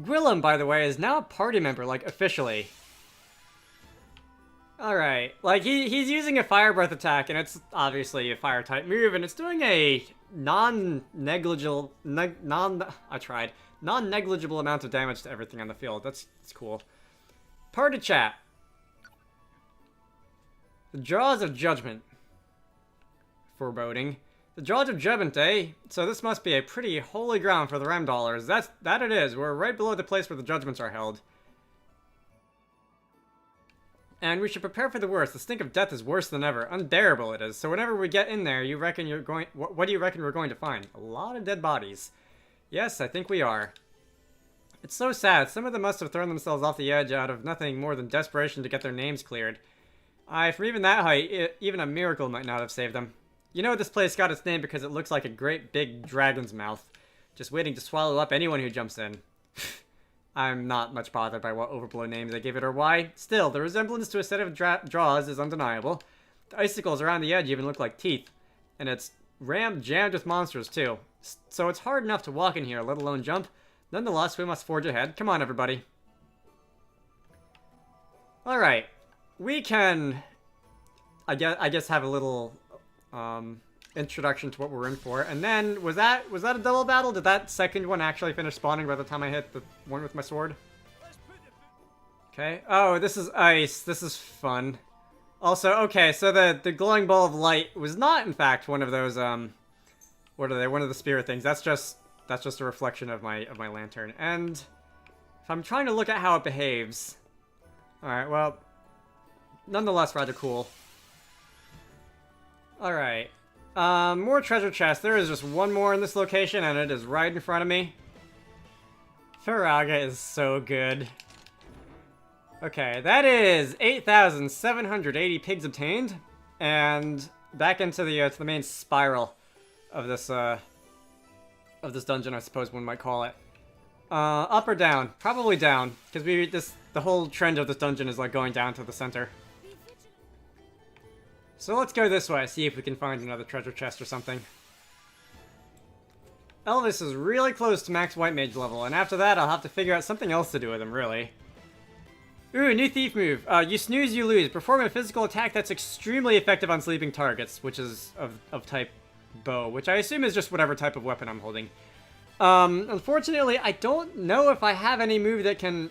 Gwilym, by the way, is now a party member, like, officially. Alright, like, he's using a fire breath attack, and it's obviously a fire-type move, and it's doing a non-negligible amount of damage to everything on the field. That's cool. Party chat. The Jaws of Judgment. Foreboding. The Jaws of Judgment, eh? So this must be a pretty holy ground for the Rem dollars. That it is. We're right below the place where the judgments are held. And we should prepare for the worst. The stink of death is worse than ever. Unbearable it is. So whenever we get in there, you reckon you're going... What do you reckon we're going to find? A lot of dead bodies. Yes, I think we are. It's so sad. Some of them must have thrown themselves off the edge out of nothing more than desperation to get their names cleared. From even that height, even a miracle might not have saved them. You know, this place got its name because it looks like a great big dragon's mouth, just waiting to swallow up anyone who jumps in. I'm not much bothered by what overblown names they give it or why. Still, the resemblance to a set of jaws is undeniable. The icicles around the edge even look like teeth. And it's jammed with monsters, too. So it's hard enough to walk in here, let alone jump. Nonetheless, we must forge ahead. Come on, everybody. Alright. We can... I guess have a little... introduction to what we're in for. And then, was that a double battle? Did that second one actually finish spawning by the time I hit the one with my sword? Okay. Oh, this is ice. This is fun. Also, okay, so the glowing ball of light was not, in fact, one of those, what are they? One of the spirit things. That's just a reflection of my lantern. And if I'm trying to look at how it behaves... Alright, well, nonetheless rather cool. Alright. More treasure chests. There is just one more in this location, and it is right in front of me. Faraga is so good. Okay, that is 8,780 pigs obtained, and back into the to the main spiral of this dungeon, I suppose one might call it. Up or down? Probably down, because the whole trend of this dungeon is like going down to the center. So let's go this way, see if we can find another treasure chest or something. Elvis is really close to max white mage level, and after that I'll have to figure out something else to do with him, really. Ooh, new thief move. You snooze, you lose. Perform a physical attack that's extremely effective on sleeping targets, which is of type bow, which I assume is just whatever type of weapon I'm holding. Unfortunately, I don't know if I have any move that can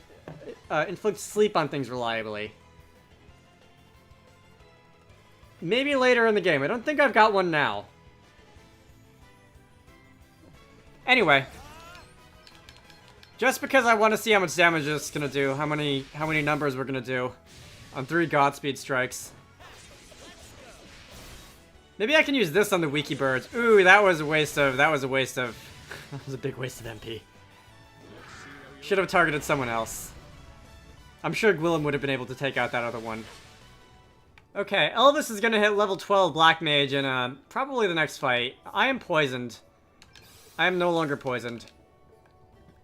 inflict sleep on things reliably. Maybe later in the game. I don't think I've got one now. Anyway. Just because I want to see how much damage it's gonna do, how many numbers we're gonna do on 3 Godspeed strikes. Maybe I can use this on the Wiki Birds. Ooh, that was a big waste of MP. Should have targeted someone else. I'm sure Gwilym would have been able to take out that other one. Okay, Elvis is gonna hit level 12 Black Mage in probably the next fight. I am poisoned. I am no longer poisoned.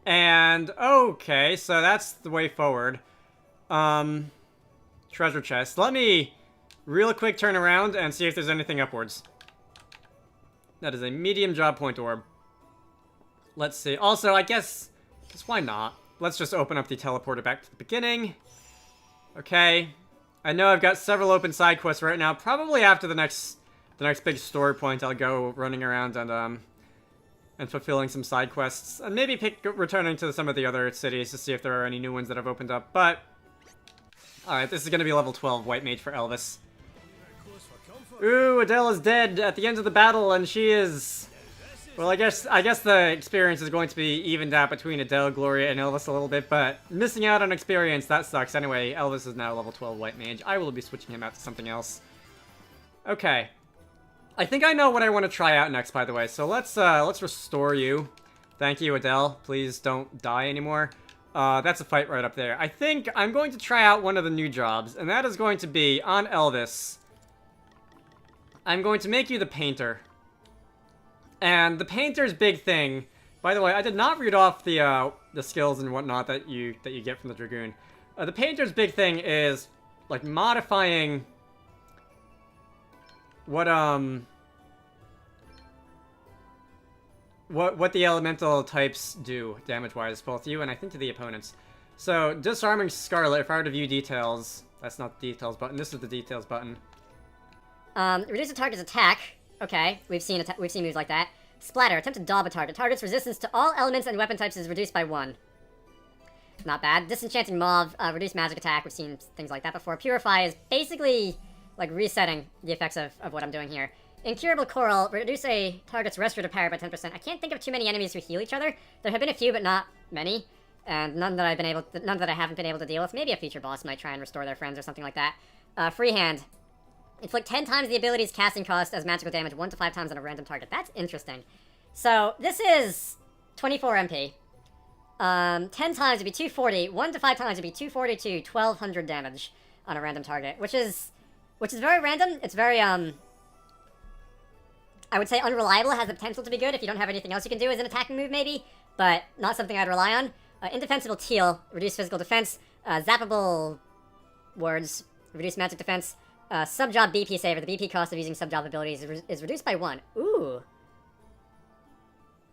And, okay, so that's the way forward. Treasure chest. Let me real quick turn around and see if there's anything upwards. That is a medium job point orb. Let's see. Also, I guess why not? Let's just open up the teleporter back to the beginning. Okay. I know I've got several open side quests right now. Probably after the next big story point, I'll go running around and fulfilling some side quests, and maybe returning to some of the other cities to see if there are any new ones that have opened up. But all right, this is gonna be level 12 white mage for Elvis. Ooh, Adele is dead at the end of the battle, and she is. Well, I guess the experience is going to be evened out between Adele, Gloria, and Elvis a little bit, but missing out on experience, that sucks. Anyway, Elvis is now level 12 white mage. I will be switching him out to something else. Okay. I think I know what I want to try out next, by the way, so let's restore you. Thank you, Adele. Please don't die anymore. That's a fight right up there. I think I'm going to try out one of the new jobs, and that is going to be on Elvis. I'm going to make you the painter. And the painter's big thing, by the way, I did not read off the skills and whatnot that you get from the Dragoon. The painter's big thing is like modifying what what the elemental types do damage-wise, both you and I think to the opponents. So, Disarming Scarlet, if I were to view details, that's not the details button, this is the details button. Reduce a target's attack. Okay, we've seen moves like that. Splatter, attempt to daub a target. Target's resistance to all elements and weapon types is reduced by 1. Not bad. Disenchanting Mauve, reduce magic attack. We've seen things like that before. Purify is basically, like, resetting the effects of what I'm doing here. Incurable Coral, reduce a target's restorative power by 10%. I can't think of too many enemies who heal each other. There have been a few, but not many. And none that I haven't been able to deal with. Maybe a feature boss might try and restore their friends or something like that. Freehand. Inflict 10 times the ability's casting cost as magical damage 1 to 5 times on a random target. That's interesting. So, this is 24 MP. 10 times would be 240. 1 to 5 times would be 240 to 1200 damage on a random target, which is very random. It's very, I would say unreliable. It has the potential to be good if you don't have anything else you can do as an attacking move, maybe, but not something I'd rely on. Indefensible Teal, reduce physical defense. Zappable Words, reduce magic defense. Sub-job BP saver, the BP cost of using sub-job abilities is reduced by 1. Ooh.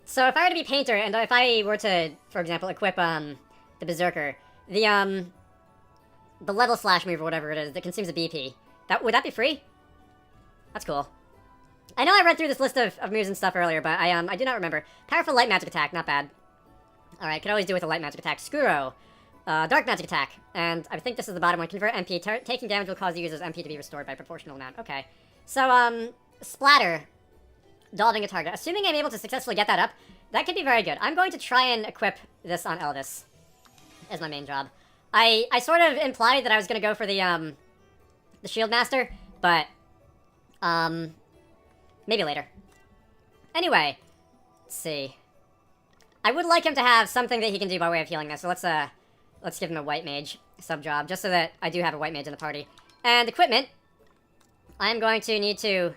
So if I were to be Painter, and if I were to, for example, equip, the Berserker, the level slash move or whatever it is that consumes a BP, would that be free? That's cool. I know I read through this list of moves and stuff earlier, but I do not remember. Powerful light magic attack, not bad. Alright, could always do with a light magic attack. Skuro. Dark magic attack. And I think this is the bottom one. Convert MP. Taking damage will cause the user's MP to be restored by a proportional amount. Okay. So, Splatter. Daubing a target. Assuming I'm able to successfully get that up, that could be very good. I'm going to try and equip this on Elvis as my main job. I sort of implied that I was going to go for the Shield Master, but, maybe later. Anyway, let's see. I would like him to have something that he can do by way of healing this, so let's give him a White Mage sub-job, just so that I do have a White Mage in the party. And equipment, I'm going to need to...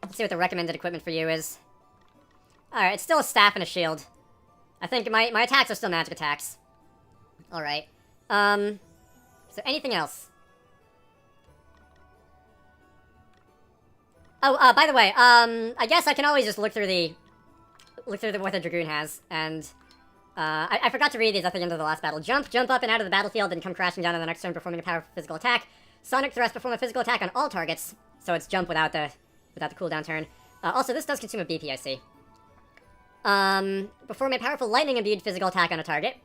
Let's see what the recommended equipment for you is. Alright, it's still a staff and a shield. I think my attacks are still magic attacks. Alright. So anything else? Oh, by the way, I guess I can always just look through what the Dragoon has, and... I forgot to read these at the end of the last battle. Jump up and out of the battlefield and come crashing down on the next turn, performing a powerful physical attack. Sonic Thrust, perform a physical attack on all targets. So it's jump without the cooldown turn. Also, this does consume a BP, I see. Perform a powerful lightning-imbued physical attack on a target.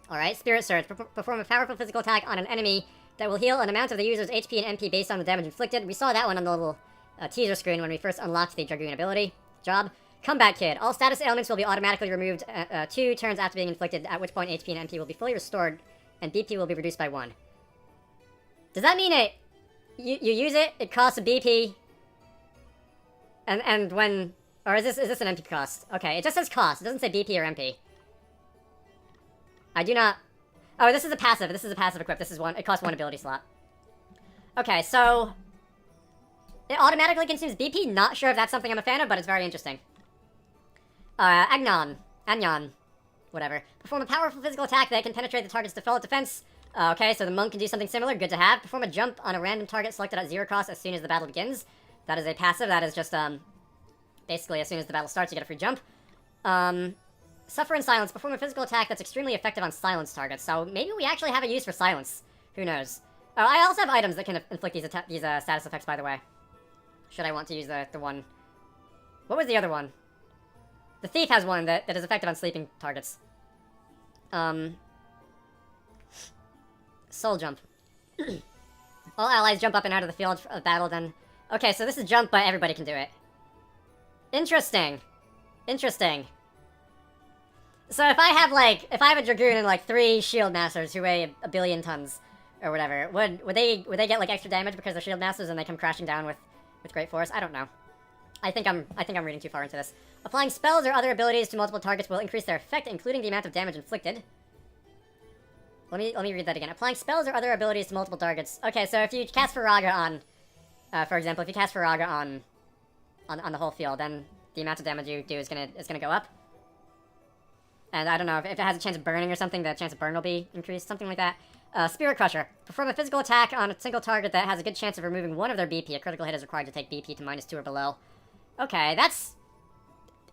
Alright, Spirit Surge. Perform a powerful physical attack on an enemy that will heal an amount of the user's HP and MP based on the damage inflicted. We saw that one on the little teaser screen when we first unlocked the Dragoon ability. Job. Combat Kid. All status ailments will be automatically removed 2 turns after being inflicted, at which point HP and MP will be fully restored, and BP will be reduced by 1. Does that mean you use it costs a BP, and when... Or is this an MP cost? Okay, it just says cost. It doesn't say BP or MP. I do not... Oh, this is a passive. This is a passive equip. It costs 1 ability slot. Okay, so... It automatically consumes BP. Not sure if that's something I'm a fan of, but it's very interesting. Agnon. Whatever. Perform a powerful physical attack that can penetrate the target's default defense. Okay, so the monk can do something similar. Good to have. Perform a jump on a random target selected at 0 cost as soon as the battle begins. That is a passive. That is just, basically as soon as the battle starts, you get a free jump. Suffer in Silence. Perform a physical attack that's extremely effective on silence targets. So maybe we actually have a use for silence. Who knows? Oh, I also have items that can inflict these status effects, by the way. Should I want to use the one... What was the other one? The Thief has one that is effective on sleeping targets. Soul Jump. All allies jump up and out of the field of battle, then... Okay, so this is jump, but everybody can do it. Interesting. So if I have a Dragoon and, 3 Shield Masters who weigh a billion tons, or whatever, would they get, extra damage because they're Shield Masters and they come crashing down with great force? I don't know. I think I'm reading too far into this. Applying spells or other abilities to multiple targets will increase their effect, including the amount of damage inflicted. Let me read that again. Applying spells or other abilities to multiple targets. Okay, so if you cast Faraga on, for example, if you cast Faraga on the whole field, then the amount of damage you do is gonna go up. And I don't know if it has a chance of burning or something. The chance of burn will be increased, something like that. Spirit Crusher. Perform a physical attack on a single target that has a good chance of removing 1 of their BP. A critical hit is required to take BP to -2 or below. Okay, that's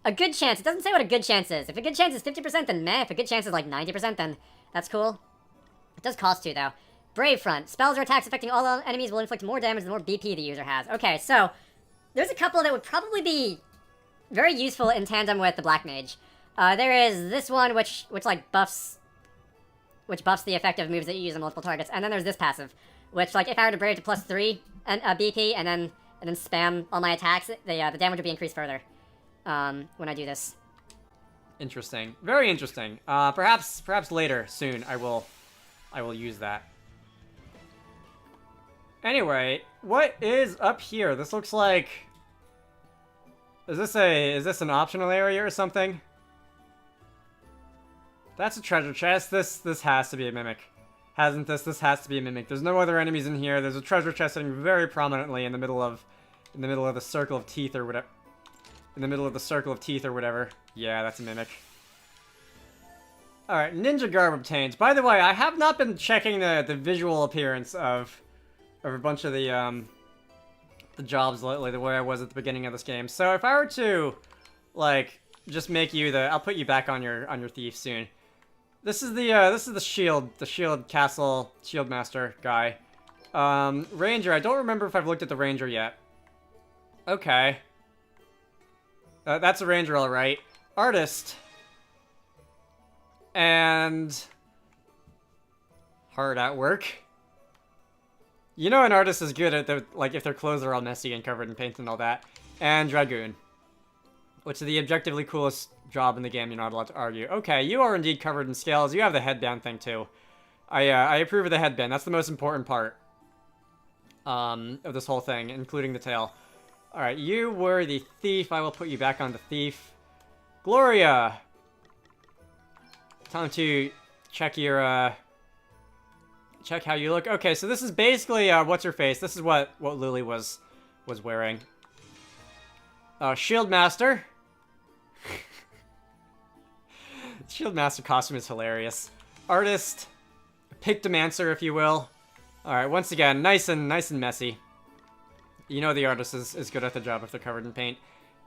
A good chance. It doesn't say what a good chance is. If a good chance is 50%, then meh. If a good chance is like 90%, then that's cool. It does cost 2, though. Brave Front. Spells or attacks affecting all enemies will inflict more damage the more BP the user has. Okay, so there's a couple that would probably be very useful in tandem with the Black Mage. There is this one, which like buffs the effective moves that you use on multiple targets, and then there's this passive, which like if I were to Brave to +3 and BP and then spam all my attacks, the damage would be increased further when I do this. Interesting, very interesting. Perhaps later, soon, I will use that. Anyway, what is up here? This looks like. Is this an optional area or something? That's a treasure chest. This has to be a mimic. Hasn't this? This has to be a mimic. There's no other enemies in here. There's a treasure chest sitting very prominently in the middle of the circle of teeth or whatever. In the middle of the circle of teeth or whatever. Yeah, that's a mimic. Alright, ninja garb obtained. By the way, I have not been checking the visual appearance of a bunch of the jobs lately the way I was at the beginning of this game. So if I were to, like, just make you I'll put you back on your thief soon. This is the shield castle shield master guy. Ranger, I don't remember if I've looked at the ranger yet. Okay. That's a ranger, alright. Artist. And hard at work. You know an artist is good at like if their clothes are all messy and covered in paint and all that. And Dragoon. Which is the objectively coolest job in the game, you're not allowed to argue. Okay, you are indeed covered in scales. You have the headband thing too. I approve of the headband. That's the most important part of this whole thing, including the tail. Alright, you were the thief. I will put you back on the thief. Gloria! Time to check your, check how you look. Okay, so this is basically, what's her face? This is what Lily was wearing. Shield Master. Shield Master costume is hilarious. Artist. Pictomancer, if you will. Alright, once again, nice and messy. You know the artist is good at the job if they're covered in paint.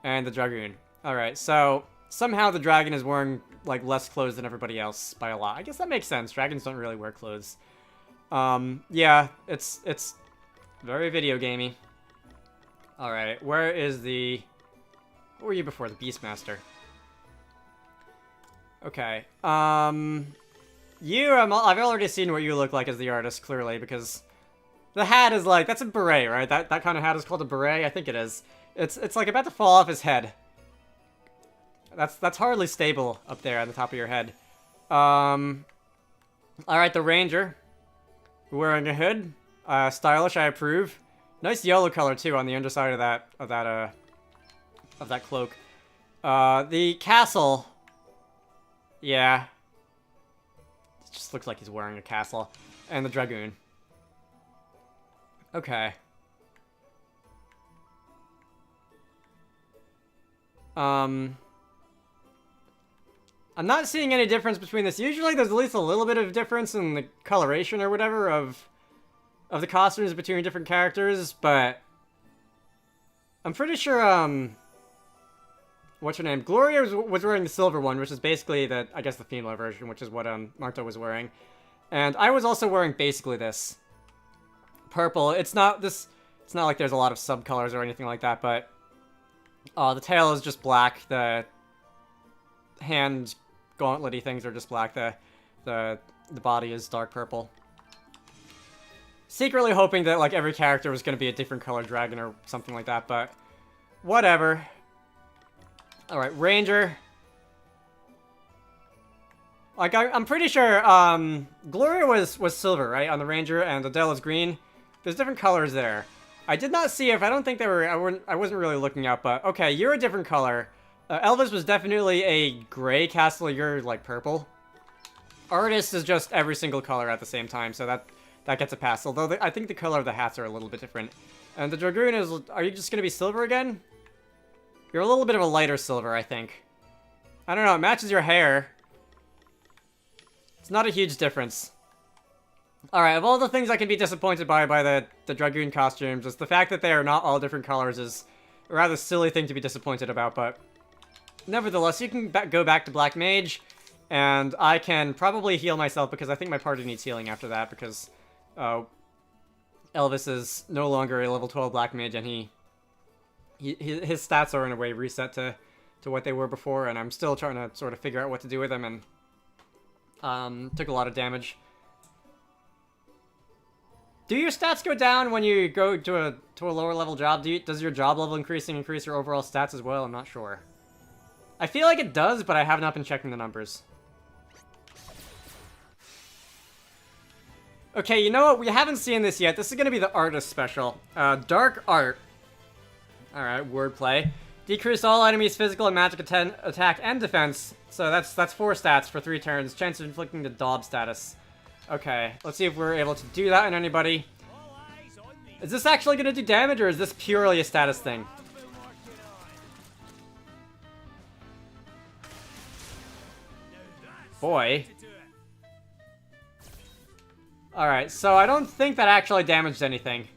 And the Dragoon. Alright, so somehow the dragon is wearing, like, less clothes than everybody else by a lot. I guess that makes sense. Dragons don't really wear clothes. Yeah, it's very video gamey. Alright, where is the... Where were you before? The Beastmaster. Okay. I've already seen what you look like as the artist, clearly, because the hat is like, that's a beret, right? That kind of hat is called a beret? I think it is. It's like about to fall off his head. That's hardly stable up there on the top of your head. Alright, the Ranger. Wearing a hood. Stylish, I approve. Nice yellow color, too, on the underside of that cloak. The castle. Yeah. It just looks like he's wearing a castle. And the Dragoon. Okay. I'm not seeing any difference between this. Usually there's at least a little bit of difference in the coloration or whatever of the costumes between different characters, but I'm pretty sure, what's her name? Gloria was wearing the silver one, which is basically I guess the female version, which is what, Marta was wearing. And I was also wearing basically this. Purple. It's not like there's a lot of subcolors or anything like that, but, the tail is just black, the hand gauntlet-y things are just black, the body is dark purple. Secretly hoping that, like, every character was going to be a different colored dragon or something like that, but whatever. Alright, Ranger. Like, I'm pretty sure, Gloria was silver, right, on the Ranger, and Adele is green. There's different colors there. I did not see if, I don't think they were, I wasn't really looking out, but, okay, you're a different color. Elvis was definitely a gray castle, you're, like, purple. Artist is just every single color at the same time, so that gets a pass. Although, I think the color of the hats are a little bit different. And the Dragoon is, are you just gonna be silver again? You're a little bit of a lighter silver, I think. I don't know, it matches your hair. It's not a huge difference. Alright, of all the things I can be disappointed by the Dragoon costumes, is the fact that they are not all different colors is a rather silly thing to be disappointed about, but nevertheless, you can go back to Black Mage, and I can probably heal myself because I think my party needs healing after that because Elvis is no longer a level 12 Black Mage, and his stats are in a way reset to what they were before, and I'm still trying to sort of figure out what to do with him, and took a lot of damage. Do your stats go down when you go to a lower level job? Does your job level increase your overall stats as well? I'm not sure. I feel like it does, but I have not been checking the numbers. Okay, you know what? We haven't seen this yet. This is going to be the artist special. Dark art. Alright, wordplay. Decrease all enemies' physical and magic attack and defense. So that's 4 stats for 3 turns. Chance of inflicting the Daub status. Okay, let's see if we're able to do that on anybody. Is this actually going to do damage, or is this purely a status thing? Boy. Alright, so I don't think that actually damaged anything.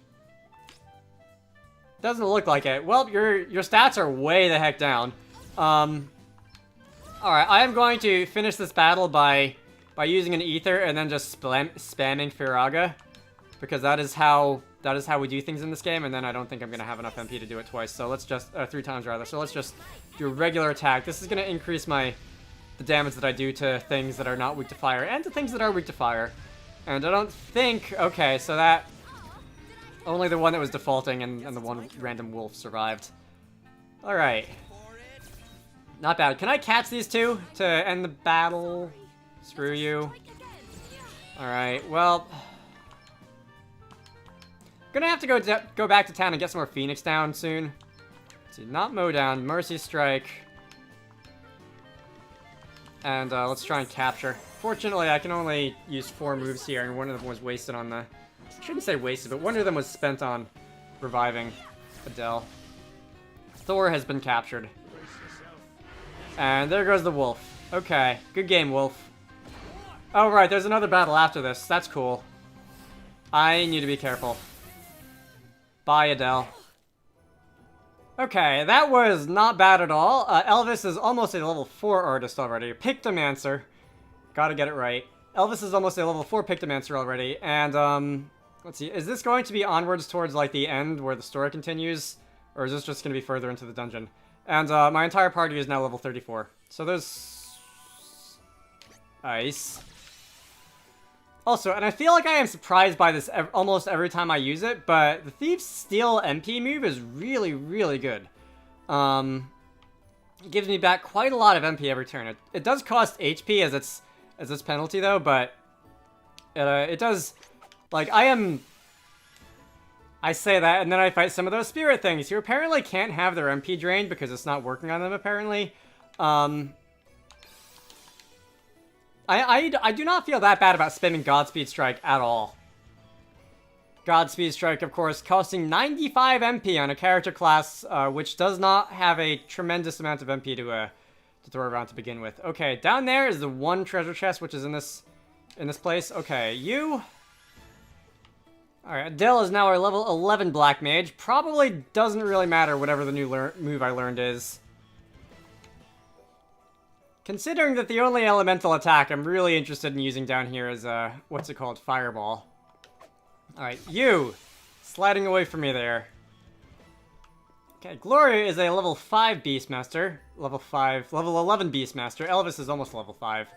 Doesn't look like it. Well, your stats are way the heck down. Alright, I am going to finish this battle by using an ether and then just spamming Firaga, because that is how we do things in this game, and then I don't think I'm gonna have enough MP to do it twice. So let's just 3 times rather. So let's just do a regular attack. This is gonna increase the damage that I do to things that are not weak to fire and to things that are weak to fire. And I don't think... Okay, so that... Only the one that was defaulting and the one random wolf survived. Alright. Not bad. Can I catch these two to end the battle? Screw you. Alright, well... Gonna have to go back to town and get some more Phoenix down soon. Let's see, not mow down, Mercy Strike. And let's try and capture. Fortunately, I can only use 4 moves here, and one of them was wasted on the... I shouldn't say wasted, but one of them was spent on reviving Adele. Thor has been captured. And there goes the wolf. Okay, good game, wolf. Oh, right, there's another battle after this. That's cool. I need to be careful. Bye, Adele. Okay, that was not bad at all. Elvis is almost a level 4 artist already. Pictomancer. Gotta get it right. Elvis is almost a level 4 Pictomancer already. And, let's see. Is this going to be onwards towards, like, the end where the story continues? Or is this just going to be further into the dungeon? And, my entire party is now level 34. So there's... Ice. Also, and I feel like I am surprised by this almost every time I use it, but the Thief's Steal MP move is really, really good. It gives me back quite a lot of MP every turn. It does cost HP as its penalty, though, but it does... Like, I say that, and then I fight some of those spirit things who apparently can't have their MP drained because it's not working on them, apparently. I do not feel that bad about spamming Godspeed Strike at all. Godspeed Strike, of course, costing 95 MP on a character class, which does not have a tremendous amount of MP to throw around to begin with. Okay, down there is the one treasure chest, which is in this place. Okay, you... Alright, Adele is now our level 11 Black Mage. Probably doesn't really matter whatever the new move I learned is. Considering that the only elemental attack I'm really interested in using down here is, what's it called? Fireball. Alright, you! Sliding away from me there. Okay, Gloria is a level 5 Beastmaster. Level 11 Beastmaster. Elvis is almost level 5.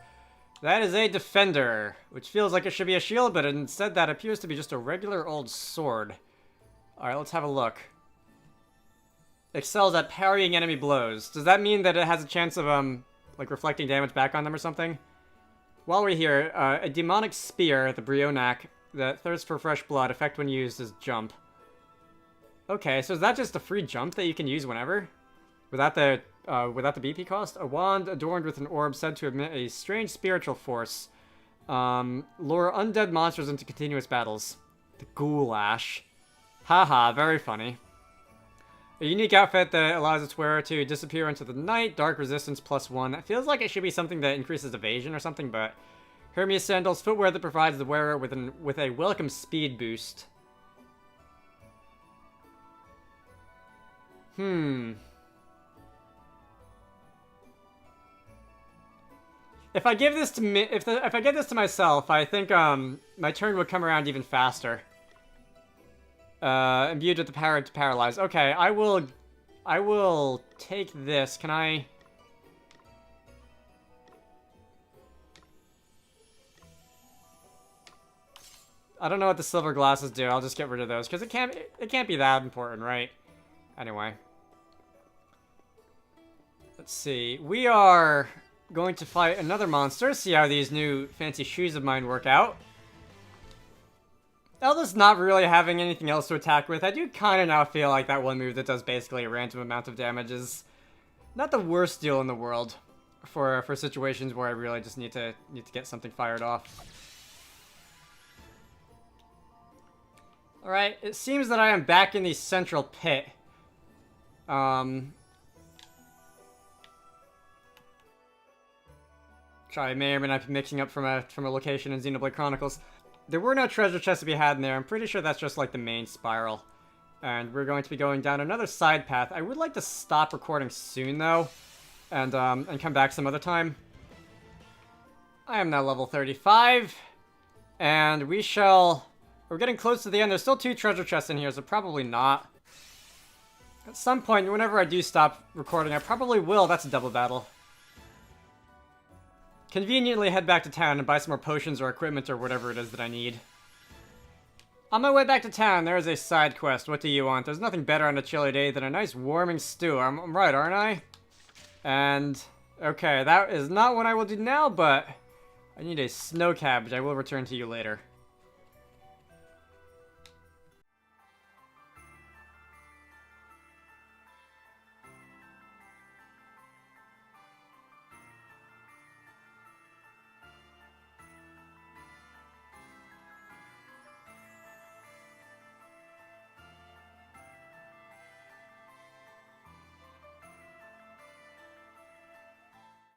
That is a Defender, which feels like it should be a shield, but instead that appears to be just a regular old sword. Alright, let's have a look. Excels at parrying enemy blows. Does that mean that it has a chance of, like reflecting damage back on them or something? While we're here, a demonic spear, the Brionac, that thirsts for fresh blood, effect when used is jump. Okay, so is that just a free jump that you can use whenever? Without the BP cost? A wand adorned with an orb said to emit a strange spiritual force. Lure undead monsters into continuous battles. The Goulash. Haha, very funny. A unique outfit that allows its wearer to disappear into the night. Dark resistance +1. That feels like it should be something that increases evasion or something, but... Hermes sandals, footwear that provides the wearer with a welcome speed boost. If I give this to me, if I give this to myself, I think my turn would come around even faster. Imbued with the power to paralyze. Okay, I will take this. Can I? I don't know what the silver glasses do. I'll just get rid of those because it can't be that important, right? Anyway. Let's see. We are going to fight another monster. See how these new fancy shoes of mine work out. Elda's not really having anything else to attack with. I do kind of now feel like that one move that does basically a random amount of damage is not the worst deal in the world for situations where I really just need to get something fired off. Alright, it seems that I am back in the central pit. Sorry, I may or may not be mixing up from a location in Xenoblade Chronicles. There were no treasure chests to be had in there. I'm pretty sure that's just like the main spiral. And we're going to be going down another side path. I would like to stop recording soon though, and come back some other time. I am now level 35, and we're getting close to the end. There's still 2 treasure chests in here, so probably not. At some point, whenever I do stop recording, I probably will. That's a double battle. Conveniently head back to town and buy some more potions or equipment or whatever it is that I need. On my way back to town, there is a side quest. What do you want? There's nothing better on a chilly day than a nice warming stew. I'm right, aren't I? And, okay, that is not what I will do now, but I need a snow cabbage. I will return to you later.